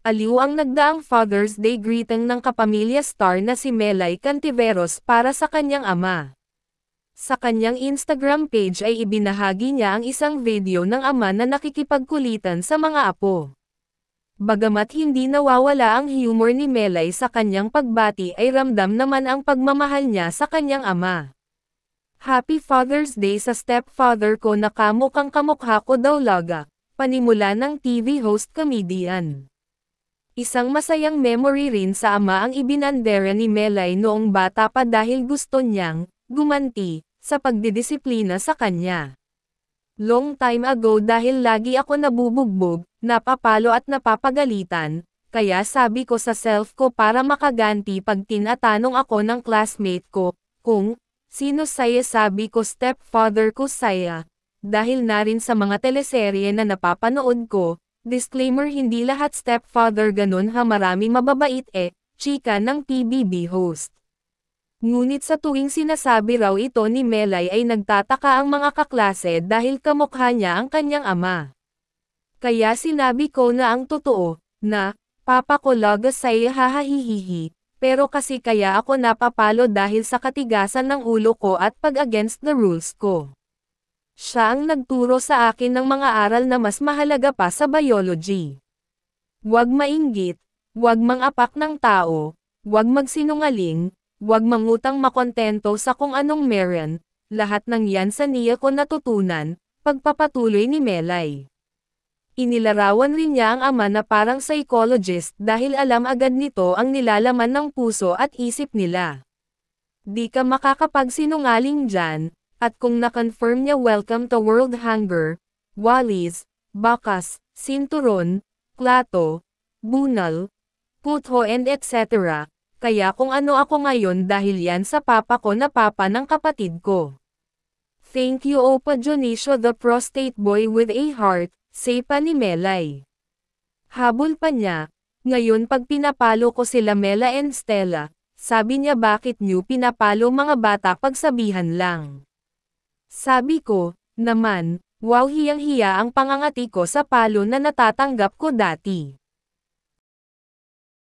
Aliw ang nagdaang Father's Day greeting ng kapamilya star na si Melay Cantiveros para sa kanyang ama. Sa kanyang Instagram page ay ibinahagi niya ang isang video ng ama na nakikipagkulitan sa mga apo. Bagamat hindi nawawala ang humor ni Melay sa kanyang pagbati ay ramdam naman ang pagmamahal niya sa kanyang ama. Happy Father's Day sa stepfather ko na kamukhang kamukha ko daw laga, panimula ng TV host comedian. Isang masayang memory rin sa ama ang ibinandera ni Melay noong bata pa dahil gusto niyang gumanti sa pagdidisiplina sa kanya. Long time ago dahil lagi ako nabubugbog, napapalo at napapagalitan, kaya sabi ko sa self ko para makaganti pag tinatanong ako ng classmate ko, kung sino saya sabi ko stepfather ko saya, dahil na rin sa mga teleserye na napapanood ko. Disclaimer hindi lahat stepfather ganun ha marami mababait chika ng PBB host. Ngunit sa tuwing sinasabi raw ito ni Melay ay nagtataka ang mga kaklase dahil kamukha niya ang kanyang ama. Kaya sinabi ko na ang totoo, na, papa ko laga say hahahihihi, pero kasi kaya ako napapalo dahil sa katigasan ng ulo ko at pag-against the rules ko. Siya ang nagturo sa akin ng mga aral na mas mahalaga pa sa biology. Huwag mainggit, huwag mangapak ng tao, huwag magsinungaling, huwag mangutang makontento sa kung anong meron, lahat ng yan sa niya ko natutunan, pagpapatuloy ni Melay. Inilarawan rin niya ang ama na parang psychologist dahil alam agad nito ang nilalaman ng puso at isip nila. Di ka makakapagsinungaling dyan. At kung na-confirm niya welcome to World Hunger, Walis, Bakas, Sinturon, Plato, Bunal, Putho and etc. Kaya kung ano ako ngayon dahil yan sa papa ko na papa ng kapatid ko. Thank you Opa Dionisio the prostate boy with a heart, say pa ni Melay. Habol pa niya, ngayon pag pinapalo ko sila Mela and Stella, sabi niya bakit niyo pinapalo mga bata pagsabihan lang. Sabi ko, naman, wow hiyang-hiya ang pangangati ko sa palo na natatanggap ko dati.